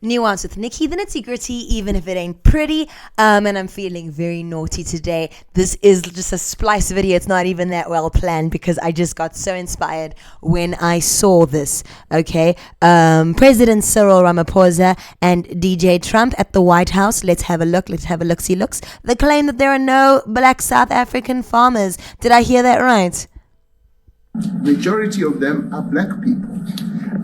Nuance with Nikki, the nitty gritty, even if it ain't pretty. And I'm feeling very naughty today. This is just a splice video. It's not even that well planned because I just got so inspired when I saw this. Okay. President Cyril Ramaphosa and DJ Trump at the White House. Let's have a look. Let's have a look-see looks. The claim that there are no black South African farmers. Did I hear that right? Majority of them are black people.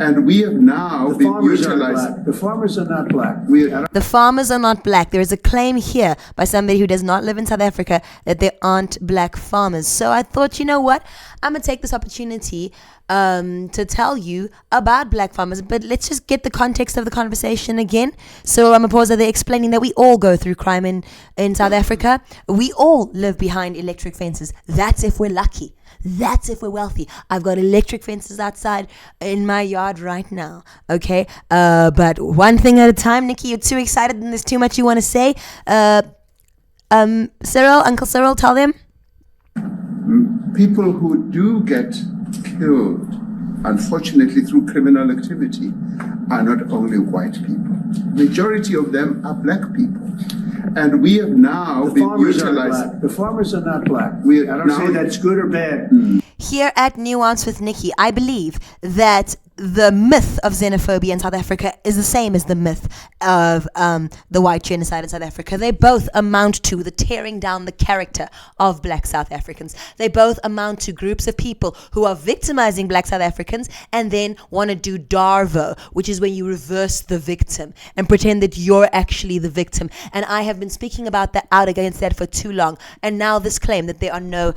And we have now been utilized. The farmers are not black. The farmers are not black. There is a claim here by somebody who does not live in South Africa that there aren't black farmers. So I thought, you know what? I'm going to take this opportunity to tell you about black farmers. But let's just get the context of the conversation again. So Ramaphosa, they're explaining that we all go through crime in South Africa. We all live behind electric fences. That's if we're lucky. That's if we're wealthy. I've got electric fences outside in my yard right now. Okay. But one thing at a time. Nikki, you're too excited and there's too much you want to say. Cyril, Uncle Cyril, tell them. People who do get killed, unfortunately, through criminal activity, are not only white people. Majority of them are black people. And we have now been utilized. The farmers are not black. I don't say that's good or bad. Here at Nuance with Nikki, I believe that the myth of xenophobia in South Africa is the same as the myth of the white genocide in South Africa. They both amount to the tearing down the character of black South Africans. They both amount to groups of people who are victimizing black South Africans and then want to do Darvo, which is when you reverse the victim and pretend that you're actually the victim. And I have been speaking about that out against that for too long. And now this claim that there are no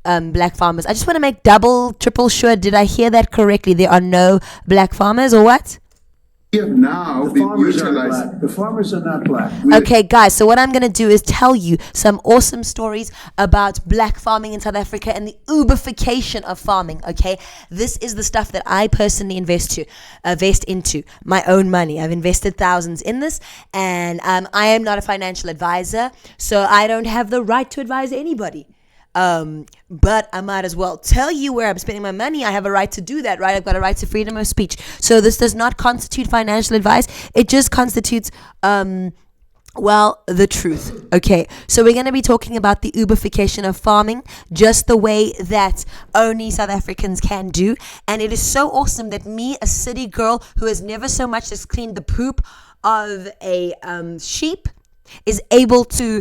black farmers. I just want to make double, triple sure. Did I hear that correctly? There are no black farmers or what? We have now been utilized. The farmers are not black. Okay, guys, so what I'm going to do is tell you some awesome stories about black farming in South Africa and the ubification of farming, okay? This is the stuff that I personally invest into, my own money. I've invested thousands in this, and I am not a financial advisor, so I don't have the right to advise anybody. But I might as well tell you where I'm spending my money. I have a right to do that, right? I've got a right to freedom of speech. So this does not constitute financial advice. It just constitutes, the truth. Okay, so we're going to be talking about the ubification of farming, just the way that only South Africans can do. And it is so awesome that me, a city girl who has never so much as cleaned the poop of a sheep, is able to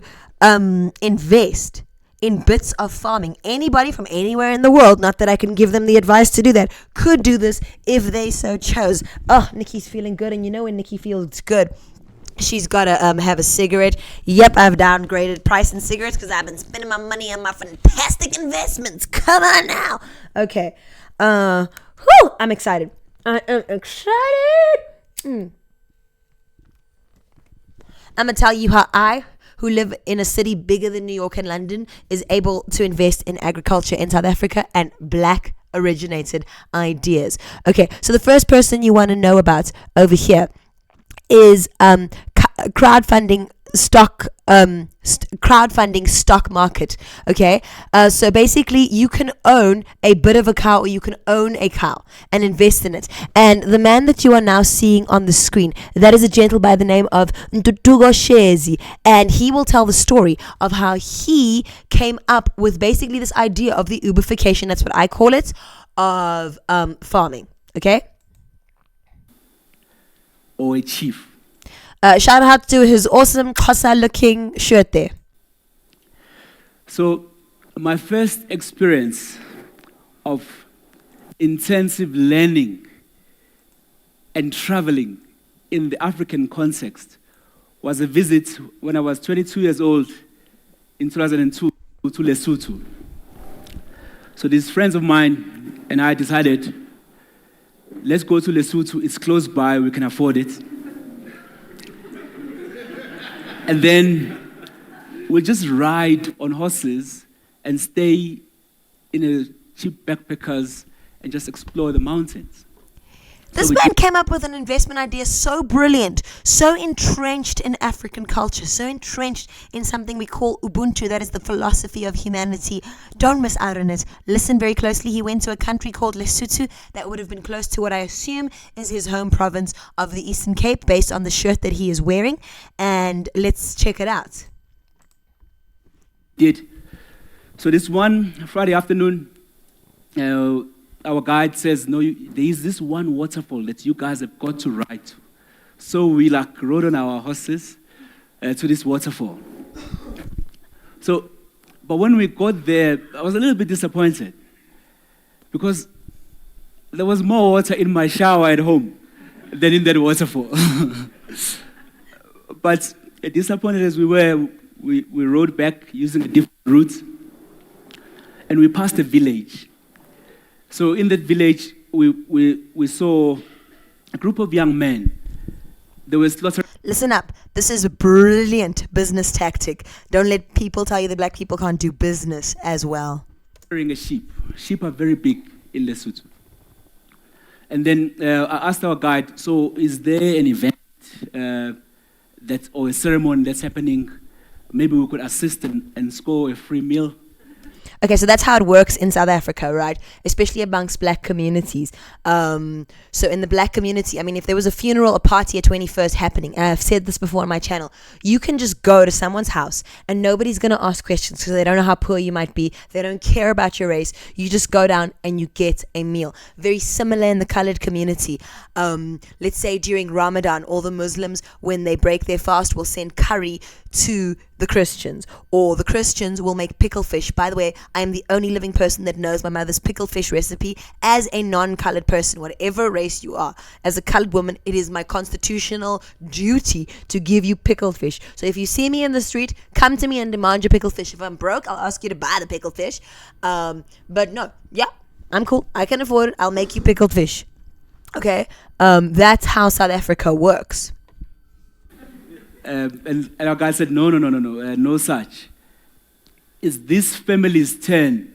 invest in bits of farming. Anybody from anywhere in the world, not that I can give them the advice to do that, could do this if they so chose. Oh, Nikki's feeling good, and you know when Nikki feels good, she's got to have a cigarette. Yep, I've downgraded price in cigarettes because I've been spending my money on my fantastic investments. Come on now. Okay. I'm excited. I am excited. I'm going to tell you how I, who live in a city bigger than New York and London, is able to invest in agriculture in South Africa and black originated ideas. Okay, so the first person you want to know about over here is crowdfunding stock market. Okay, so basically you can own a bit of a cow, or you can own a cow and invest in it. And the man that you are now seeing on the screen, that is a gentleman by the name of Ntutugo Shezi, and he will tell the story of how he came up with basically this idea of the ubification, that's what I call it, of farming. Okay, or a chief. Shout out to his awesome Xhosa looking shirt there. So my first experience of intensive learning and traveling in the African context was a visit when I was 22 years old in 2002 to Lesotho. So these friends of mine and I decided, let's go to Lesotho. It's close by, we can afford it. And then we'll just ride on horses and stay in a cheap backpackers and just explore the mountains. This man came up with an investment idea so brilliant, so entrenched in African culture, so entrenched in something we call Ubuntu, that is the philosophy of humanity. Don't miss out on it. Listen very closely. He went to a country called Lesotho that would have been close to what I assume is his home province of the Eastern Cape, based on the shirt that he is wearing. And let's check it out. So this one Friday afternoon, our guide says, no, there is this one waterfall that you guys have got to ride to. So we rode on our horses to this waterfall. But when we got there, I was a little bit disappointed because there was more water in my shower at home than in that waterfall. But disappointed as we were, we rode back using a different route, and we passed a village. So in that village, we saw a group of young men. There was slaughtering. Listen up. This is a brilliant business tactic. Don't let people tell you that black people can't do business as well. A sheep. Sheep are very big in Lesotho. And then I asked our guide, so is there an event or a ceremony that's happening? Maybe we could assist and score a free meal. Okay, so that's how it works in South Africa, right? Especially amongst black communities. So in the black community, I mean, if there was a funeral, a party, a 21st happening, and I've said this before on my channel, you can just go to someone's house and nobody's going to ask questions because they don't know how poor you might be. They don't care about your race. You just go down and you get a meal. Very similar in the colored community. Let's say during Ramadan, all the Muslims, when they break their fast, will send curry to the Christians, or the Christians will make pickle fish. By the way, I am the only living person that knows my mother's pickle fish recipe as a non-colored person, whatever race you are. As a colored woman, it is my constitutional duty to give you pickle fish. So if you see me in the street, come to me and demand your pickle fish. If I'm broke, I'll ask you to buy the pickle fish. But no, yeah, I'm cool. I can afford it. I'll make you pickled fish. Okay? That's how South Africa works. And our guy said, no such. It's this family's turn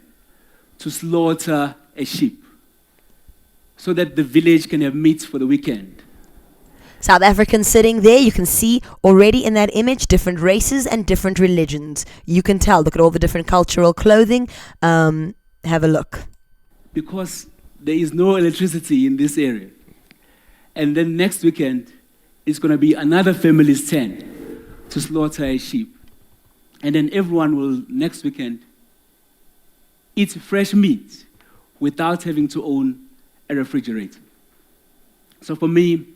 to slaughter a sheep so that the village can have meat for the weekend. South Africans sitting there, you can see already in that image different races and different religions. You can tell. Look at all the different cultural clothing. Have a look. Because there is no electricity in this area. And then next weekend, it's going to be another family's turn to slaughter a sheep. And then everyone will, next weekend, eat fresh meat without having to own a refrigerator. So for me,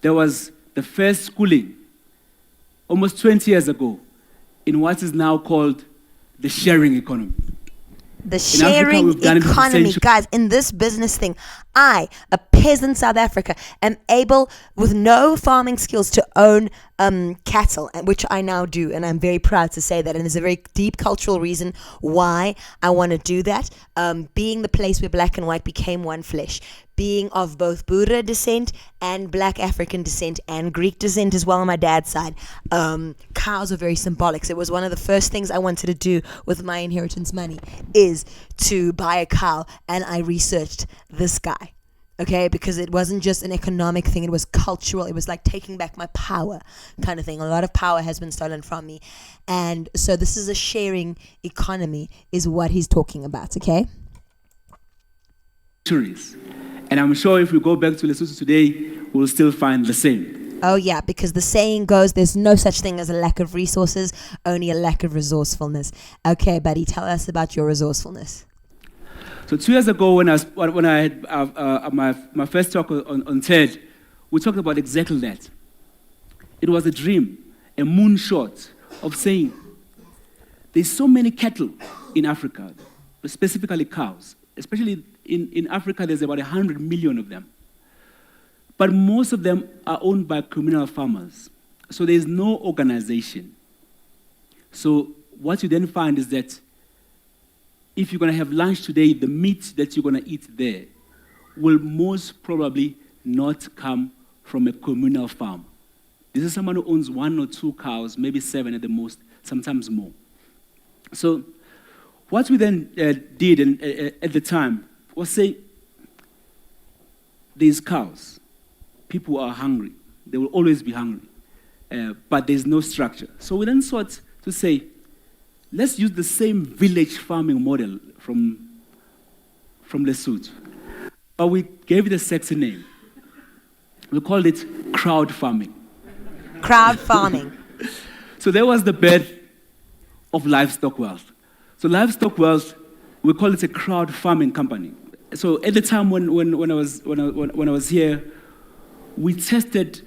there was the first schooling, almost 20 years ago, in what is now called the sharing economy. The sharing economy, guys, in this business thing, I, a peasant South Africa, am able, with no farming skills, to own cattle, which I now do, and I'm very proud to say that. And there's a very deep cultural reason why I want to do that. Being the place where black and white became one flesh, being of both Buddha descent and black African descent and Greek descent as well on my dad's side, cows are very symbolic. So it was one of the first things I wanted to do with my inheritance money is to buy a cow, and I researched this guy. Okay, because it wasn't just an economic thing, it was cultural. It was like taking back my power kind of thing. A lot of power has been stolen from me. And so this is a sharing economy is what he's talking about, okay? And I'm sure if we go back to Lesotho today, we'll still find the same. Oh yeah, because the saying goes, there's no such thing as a lack of resources, only a lack of resourcefulness. Okay, buddy, tell us about your resourcefulness. So 2 years ago, when I had my first talk on TED, we talked about exactly that. It was a dream, a moonshot of saying, there's so many cattle in Africa, specifically cows. Especially in Africa, there's about 100 million of them. But most of them are owned by communal farmers. So there's no organization. So what you then find is that if you're going to have lunch today, the meat that you're going to eat there will most probably not come from a communal farm. This is someone who owns 1 or 2 cows, maybe 7 at the most, sometimes more. So what we then did at the time was say, there's cows. People are hungry. They will always be hungry. But there's no structure. So we then sought to say, let's use the same village farming model from Lesotho. But we gave it a sexy name. We called it crowd farming. Crowd farming. So that was the birth of livestock wealth. So livestock wealth, we call it a crowd farming company. So at the time when I was here, we tested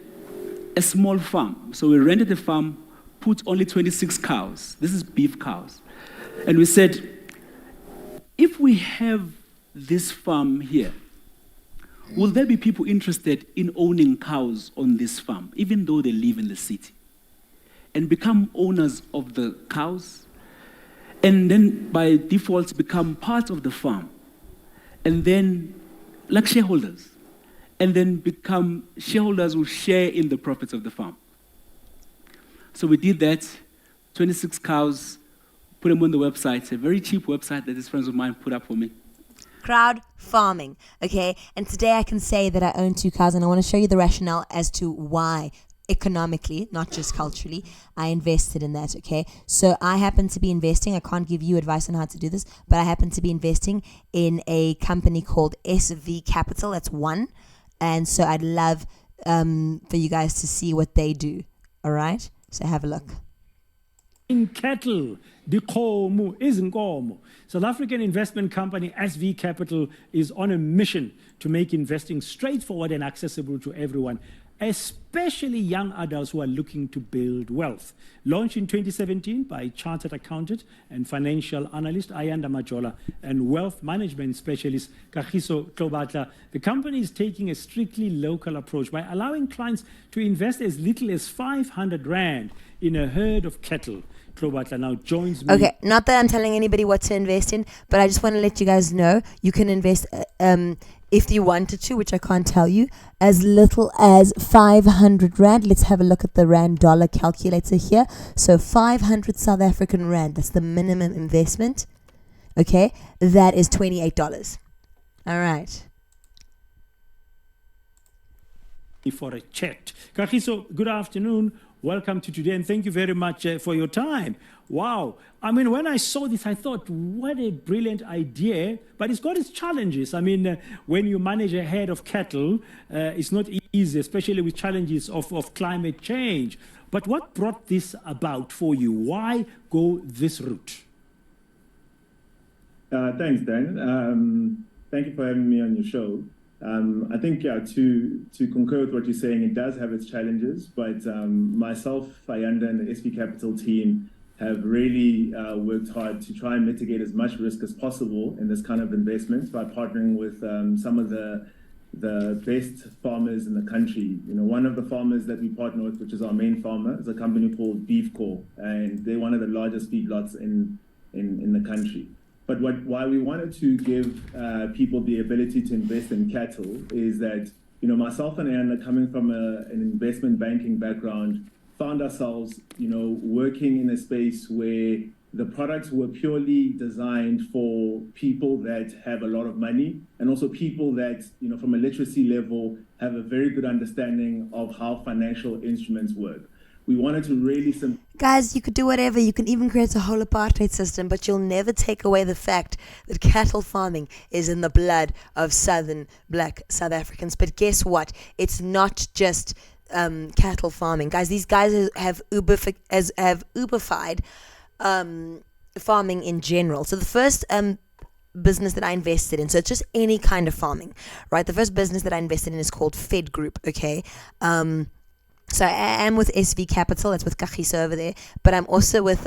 a small farm. So we rented a farm, put only 26 cows. This is beef cows. And we said, if we have this farm here, will there be people interested in owning cows on this farm, even though they live in the city, and become owners of the cows, and then by default become part of the farm, and then like shareholders, and then become shareholders who share in the profits of the farm? So we did that, 26 cows, put them on the website, a very cheap website that these friends of mine put up for me. Crowd farming, okay? And today I can say that I own 2 cows, and I want to show you the rationale as to why economically, not just culturally, I invested in that, okay? So I happen to be investing, I can't give you advice on how to do this, but I happen to be investing in a company called SV Capital, that's one. And so I'd love for you guys to see what they do, all right? So have a look. In cattle, dikhomo, izinkomo. South African investment company SV Capital is on a mission to make investing straightforward and accessible to everyone, especially young adults who are looking to build wealth. Launched in 2017 by chartered accountant and financial analyst Ayanda Majola and wealth management specialist Kagiso Klobatla, the company is taking a strictly local approach by allowing clients to invest as little as 500 Rand in a herd of cattle. Klobatla now joins me. Okay, not that I'm telling anybody what to invest in, but I just want to let you guys know you can invest, if you wanted to, which I can't tell you, as little as 500 Rand. Let's have a look at the Rand dollar calculator here. So 500 South African Rand, that's the minimum investment. Okay, that is $28. All right. For a chat. Kagiso, good afternoon. Welcome to today, and thank you very much for your time. Wow. I mean, when I saw this, I thought, what a brilliant idea, but it's got its challenges. I mean, when you manage a herd of cattle, it's not easy, especially with challenges of climate change. But what brought this about for you? Why go this route? Thanks, Dan. Thank you for having me on your show. I think, yeah, to concur with what you're saying, it does have its challenges, but myself, Ayanda, and the SV Capital team have really worked hard to try and mitigate as much risk as possible in this kind of investment by partnering with some of the best farmers in the country. You know, one of the farmers that we partner with, which is our main farmer, is a company called Beef Corp, and they're one of the largest feedlots in the country. But why we wanted to give people the ability to invest in cattle is that, you know, myself and Anna, coming from an investment banking background, found ourselves, you know, working in a space where the products were purely designed for people that have a lot of money, and also people that, you know, from a literacy level, have a very good understanding of how financial instruments work. We wanted to really Guys, you could do whatever. You can even create a whole apartheid system, but you'll never take away the fact that cattle farming is in the blood of southern black South Africans. But guess what? It's not just cattle farming. Guys, these guys have Uberified farming in general. So the first business that I invested in, so it's just any kind of farming, right? The first business that I invested in is called Fed Group, okay? So I am with SV Capital, that's with Kagiso over there, but I'm also with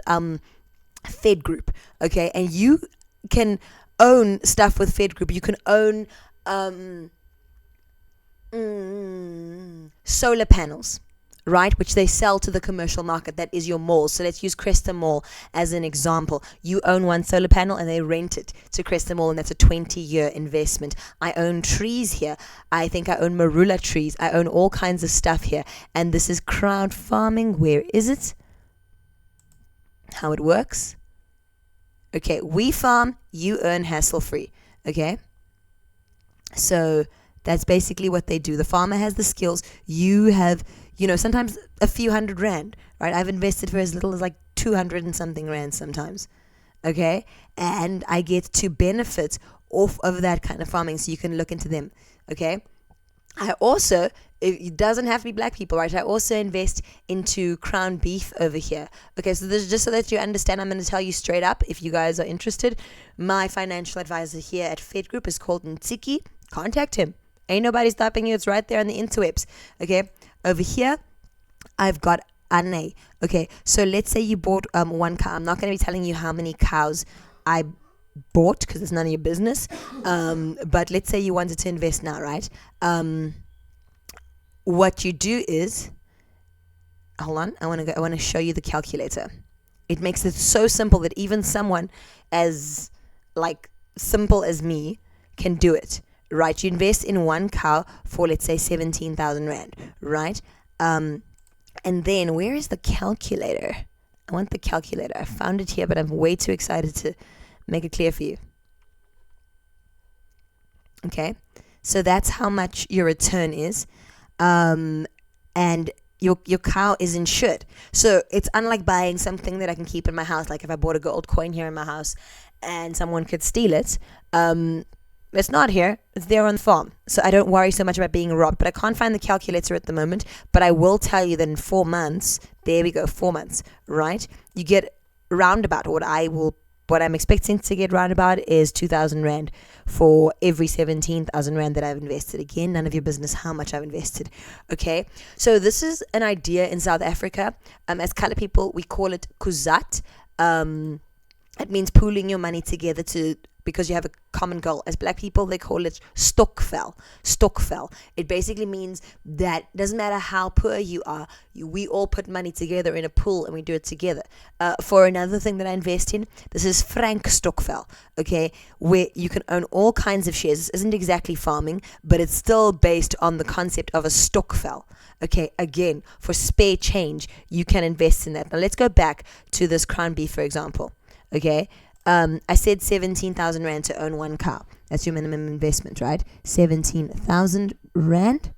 Fed Group, okay? And you can own stuff with Fed Group. You can own solar panels, right, which they sell to the commercial market. That is your mall. So let's use Cresta Mall as an example. You own one solar panel and they rent it to Cresta Mall, and that's a 20-year investment. I own trees here. I think I own marula trees. I own all kinds of stuff here. And this is crowd farming. Where is it? How it works? Okay, we farm, you earn hassle-free. Okay? So That's basically what they do. The farmer has the skills. You have, sometimes a few $100, right? I've invested for as little as like 200 and something rand sometimes. Okay? And I get to benefit off of that kind of farming, so you can look into them. Okay? I also, it doesn't have to be black people, right? I also invest into Crown beef over here. Okay, so this is just so that you understand. I'm going to tell you straight up, if you guys are interested. My financial advisor here at Fed Group is called Ntiki. Contact him. Ain't nobody stopping you. It's right there on the interwebs. Okay, over here, I've got Ane. Okay, so let's say you bought one cow. I'm not going to be telling you how many cows I bought because it's none of your business. But let's say you wanted to invest now, right? What you do is, hold on, I want to show you the calculator. It makes it so simple that even someone as simple as me can do it, right? You invest in one cow for, let's say, 17,000 rand, right? And then where is the calculator? I want the calculator. I found it here, but I'm way too excited to make it clear for you. Okay, so that's how much your return is. And your cow is insured. So it's unlike buying something that I can keep in my house. Like if I bought a gold coin here in my house and someone could steal it, it's not here. It's there on the farm. So I don't worry so much about being robbed. But I can't find the calculator at the moment. But I will tell you that in 4 months, there we go, 4 months, right? You get roundabout what I'm expecting to get roundabout is 2,000 rand for every 17,000 rand that I've invested. Again, none of your business how much I've invested. Okay, so this is an idea in South Africa. As color people, we call it kuzat. It means pooling your money together because you have a common goal. As black people, they call it stokvel. Stokvel. It basically means that it doesn't matter how poor you are, we all put money together in a pool and we do it together. For another thing that I invest in, this is franc stokvel, okay, where you can own all kinds of shares. This isn't exactly farming, but it's still based on the concept of a stokvel. Okay, again, for spare change, you can invest in that. Now let's go back to this Crown beef, for example. Okay, I said 17,000 rand to own one cow. That's your minimum investment, right? 17,000 rand.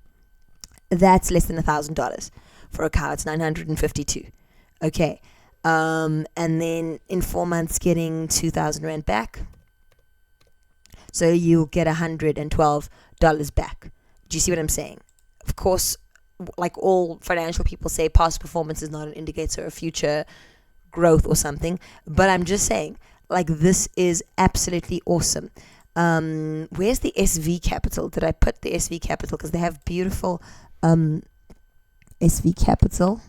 That's less than $1,000 for a cow. It's 952. Okay, and then in 4 months, getting 2,000 rand back. So you'll get $112 back. Do you see what I'm saying? Of course, like all financial people say, past performance is not an indicator of future growth or something, but I'm just saying, this is absolutely awesome. Where's the SV Capital? Did I put the SV Capital? Because they have beautiful SV Capital.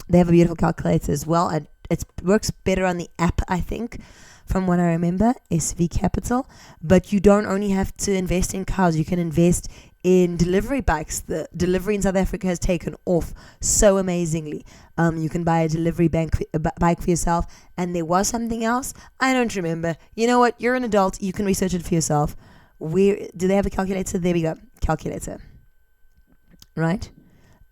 They have a beautiful calculator as well. It works better on the app, I think, from what I remember, SV Capital. But you don't only have to invest in cows. You can invest in delivery bikes. The delivery in South Africa has taken off so amazingly. You can buy a delivery bike for yourself. And there was something else. I don't remember. You know what? You're an adult. You can research it for yourself. Do they have a calculator? There we go. Calculator. Right?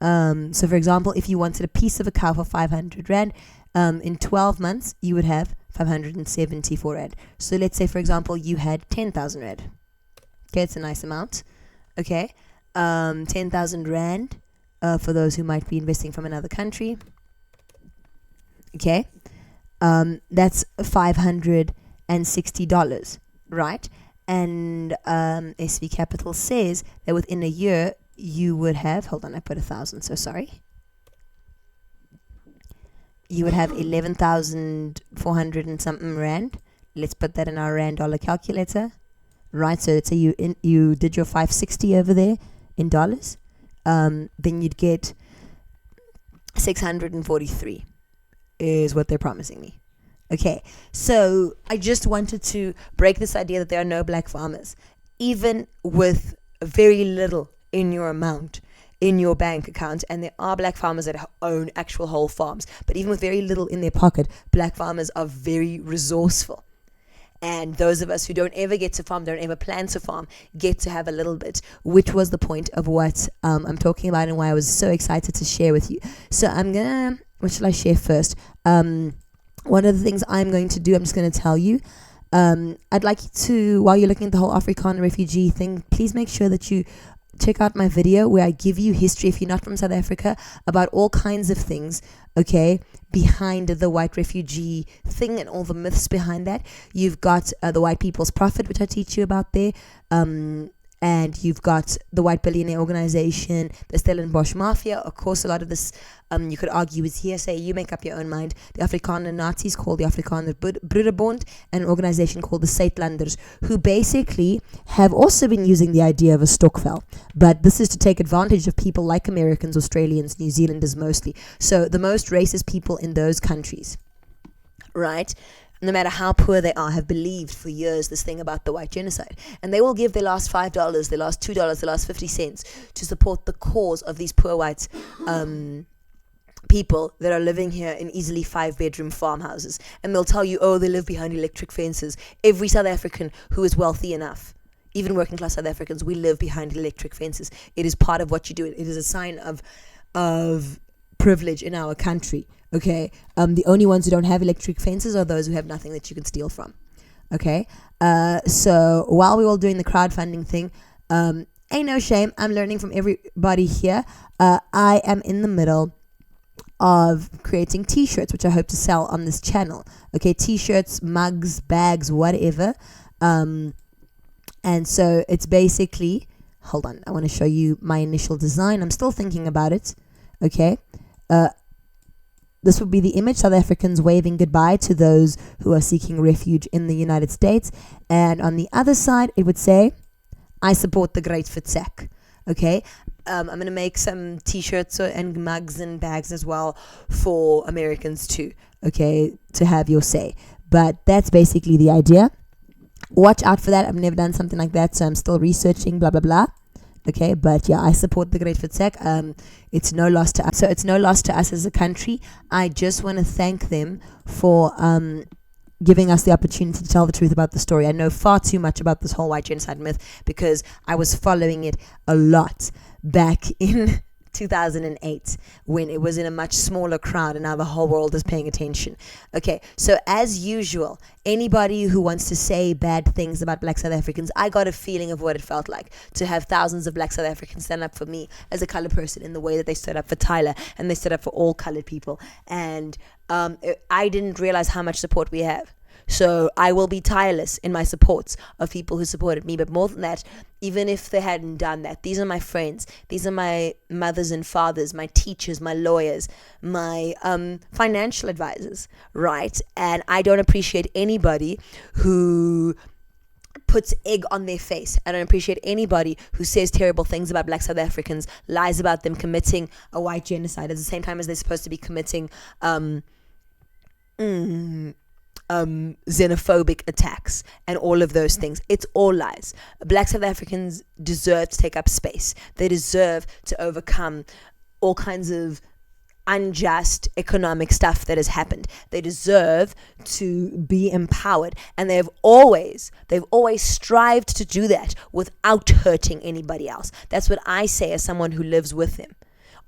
So for example, if you wanted a piece of a cow for 500 rand, in 12 months, you would have 574 rand. So let's say, for example, you had 10,000 rand. Okay, it's a nice amount. Okay, 10,000 rand for those who might be investing from another country. Okay, that's $560, right? And SV Capital says that within a year you would have, hold on, I put 1,000, so sorry. You would have 11,400 and something rand. Let's put that in our rand dollar calculator. Right, so let's say you did your 560 over there in dollars, then you'd get 643 is what they're promising me. Okay, so I just wanted to break this idea that there are no black farmers. Even with very little in your amount, in your bank account, and there are black farmers that own actual whole farms, but even with very little in their pocket, black farmers are very resourceful. And those of us who don't ever get to farm, don't ever plan to farm, get to have a little bit, which was the point of what I'm talking about and why I was so excited to share with you. So what shall I share first? One of the things I'm going to do, I'm just going to tell you, I'd like you to, while you're looking at the whole Afrikaner refugee thing, please make sure that you check out my video where I give you history, if you're not from South Africa, about all kinds of things, okay, behind the white refugee thing and all the myths behind that. You've got the White People's Prophet, which I teach you about there, and you've got the White Billionaire Organization, the Stellenbosch Mafia. Of course, a lot of this, you could argue, is hearsay. You make up your own mind. The Afrikaner Nazis, called the Afrikaner Broederbond, and an organization called the Suidlanders, who basically have also been using the idea of a stokvel. But this is to take advantage of people like Americans, Australians, New Zealanders mostly. So the most racist people in those countries, right, no matter how poor they are, have believed for years this thing about the white genocide. And they will give their last $5, their last $2, their last 50 cents to support the cause of these poor white people that are living here in easily 5-bedroom farmhouses. And they'll tell you, oh, they live behind electric fences. Every South African who is wealthy enough, even working class South Africans, we live behind electric fences. It is part of what you do. It is a sign of privilege in our country. Okay, the only ones who don't have electric fences are those who have nothing that you can steal from. Okay, so while we're all doing the crowdfunding thing, ain't no shame. I'm learning from everybody here. I am in the middle of creating t-shirts, which I hope to sell on this channel. Okay, t-shirts, mugs, bags, whatever. And so it's basically, hold on, I want to show you my initial design. I'm still thinking about it. Okay. This would be the image, South Africans waving goodbye to those who are seeking refuge in the United States. And on the other side, it would say, I support the Great Fitzek. Okay? I'm going to make some t-shirts and mugs and bags as well for Americans too. Okay? To have your say. But that's basically the idea. Watch out for that. I've never done something like that, so I'm still researching, blah, blah, blah. Okay, but yeah, I support the Great Fitzek. It's no loss to us. So it's no loss to us as a country. I just want to thank them for giving us the opportunity to tell the truth about the story. I know far too much about this whole white genocide myth because I was following it a lot back in 2008 when it was in a much smaller crowd and now the whole world is paying attention. Okay, so as usual, anybody who wants to say bad things about black South Africans, I got a feeling of what it felt like to have thousands of black South Africans stand up for me as a colored person in the way that they stood up for Tyler and they stood up for all colored people. And I didn't realize how much support we have. So I will be tireless in my supports of people who supported me. But more than that, even if they hadn't done that, these are my friends. These are my mothers and fathers, my teachers, my lawyers, my financial advisors, right? And I don't appreciate anybody who puts egg on their face. I don't appreciate anybody who says terrible things about black South Africans, lies about them committing a white genocide at the same time as they're supposed to be committing xenophobic attacks and all of those things. It's all lies. Black South Africans deserve to take up space. They deserve to overcome all kinds of unjust economic stuff that has happened. They deserve to be empowered, and they've always strived to do that without hurting anybody else. That's what I say as someone who lives with them.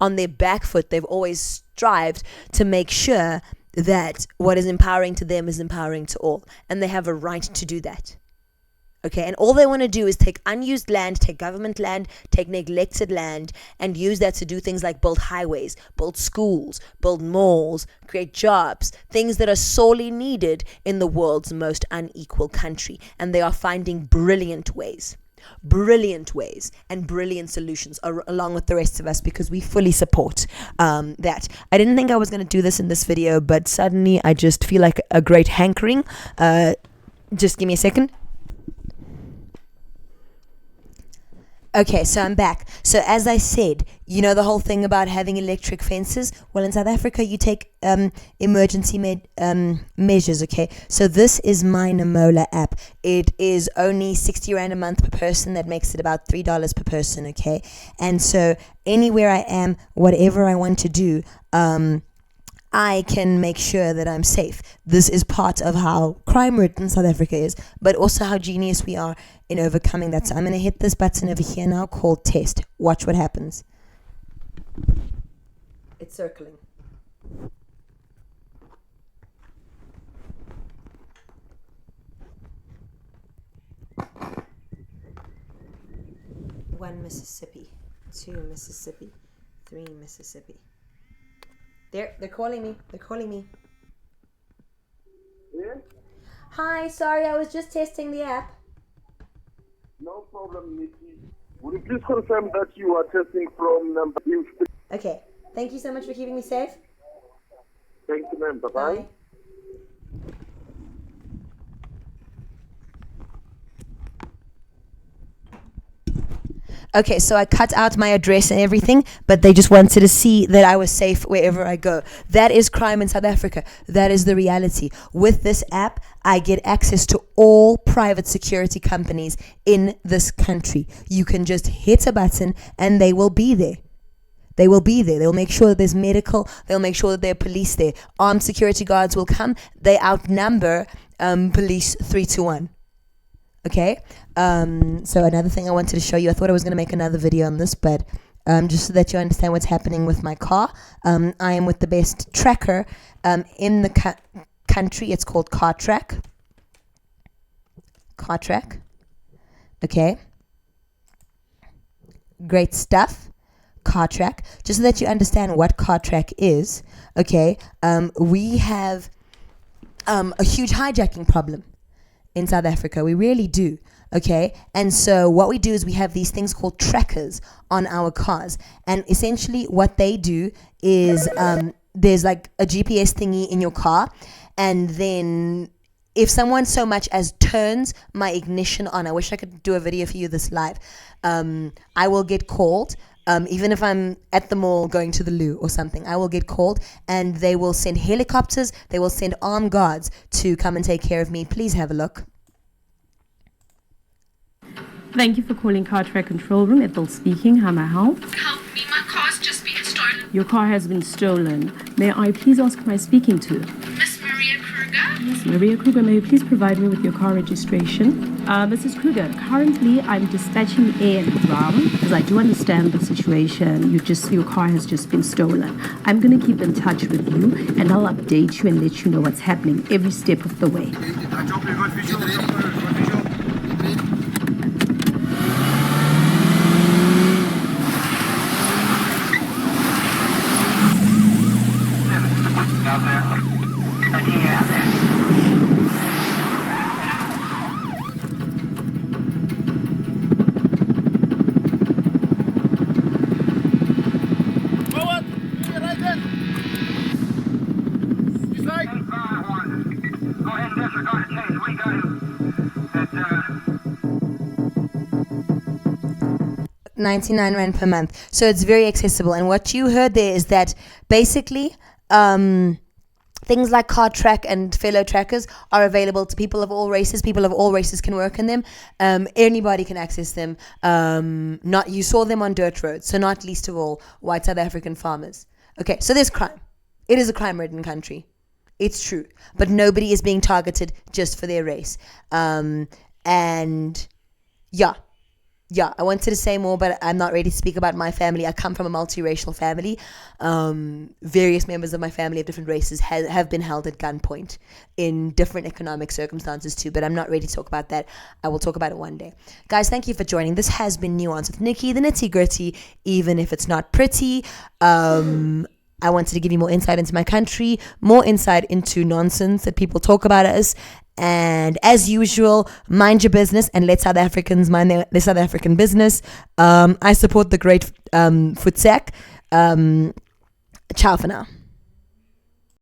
On their back foot, they've always strived to make sure that what is empowering to them is empowering to all, and they have a right to do that. Okay, and all they want to do is take unused land, take government land, take neglected land, and use that to do things like build highways, build schools, build malls, create jobs, things that are sorely needed in the world's most unequal country. And they are finding brilliant ways and brilliant solutions along with the rest of us, because we fully support that. I didn't think I was going to do this in this video, but suddenly I just feel like a great hankering. Just give me a second. Okay, so I'm back. So as I said, you know the whole thing about having electric fences? Well, in South Africa, you take emergency measures, okay? So this is my Namola app. It is only 60 Rand a month per person. That makes it about $3 per person, okay? And so anywhere I am, whatever I want to do, I can make sure that I'm safe. This is part of how crime-ridden South Africa is, but also how genius we are in overcoming that. So I'm going to hit this button over here now called test. Watch what happens. It's circling. Mississippi, 2 Mississippi, 3 Mississippi. They're calling me. They're calling me. Yeah? Hi, sorry, I was just testing the app. No problem, Nikki. Would you please confirm that you are testing from number 3? Okay. Thank you so much for keeping me safe. Thank you, ma'am. Bye-bye. Bye. Okay, so I cut out my address and everything, but they just wanted to see that I was safe wherever I go. That is crime in South Africa. That is the reality. With this app, I get access to all private security companies in this country. You can just hit a button and they will be there. They will be there. They'll make sure that there's medical. They'll make sure that there are police there. Armed security guards will come. They outnumber police 3-1. Okay, so another thing I wanted to show you, I thought I was going to make another video on this, but just so that you understand what's happening with my car, I am with the best tracker in the country. It's called CarTrack. CarTrack. Okay. Great stuff. CarTrack. Just so that you understand what CarTrack is, okay, we have a huge hijacking problem in South Africa. We really do. Okay. And so what we do is we have these things called trackers on our cars. And essentially what they do is there's like a GPS thingy in your car. And then if someone so much as turns my ignition on, I wish I could do a video for you this live. I will get called. Even if I'm at the mall going to the loo or something, I will get called and they will send helicopters, they will send armed guards to come and take care of me. Please have a look. Thank you for calling CarTrack Control Room. Ethel speaking. How may I help? Help me, my car's just been stolen. Your car has been stolen. May I please ask who I'm speaking to? Miss Maria Kruger? Miss Maria Kruger, may you please provide me with your car registration? Mrs. Kruger, currently I'm dispatching A and Brown because I do understand the situation. Your car has just been stolen. I'm going to keep in touch with you and I'll update you and let you know what's happening every step of the way. R99 per month. So it's very accessible. And what you heard there is that basically things like CarTrack and fellow trackers are available to people of all races. People of all races can work in them. Anybody can access them. You saw them on dirt roads, so not least of all white South African farmers. Okay, so there's crime. It is a crime-ridden country. It's true. But nobody is being targeted just for their race. Yeah, I wanted to say more, but I'm not ready to speak about my family. I come from a multiracial family. Various members of my family of different races have been held at gunpoint in different economic circumstances too, but I'm not ready to talk about that. I will talk about it one day. Guys, thank you for joining. This has been Nuance with Nikki, the nitty gritty, even if it's not pretty. I wanted to give you more insight into my country, more insight into nonsense that people talk about us. And as usual, mind your business and let South Africans mind their South African business. I support the great Futsak. Ciao for now.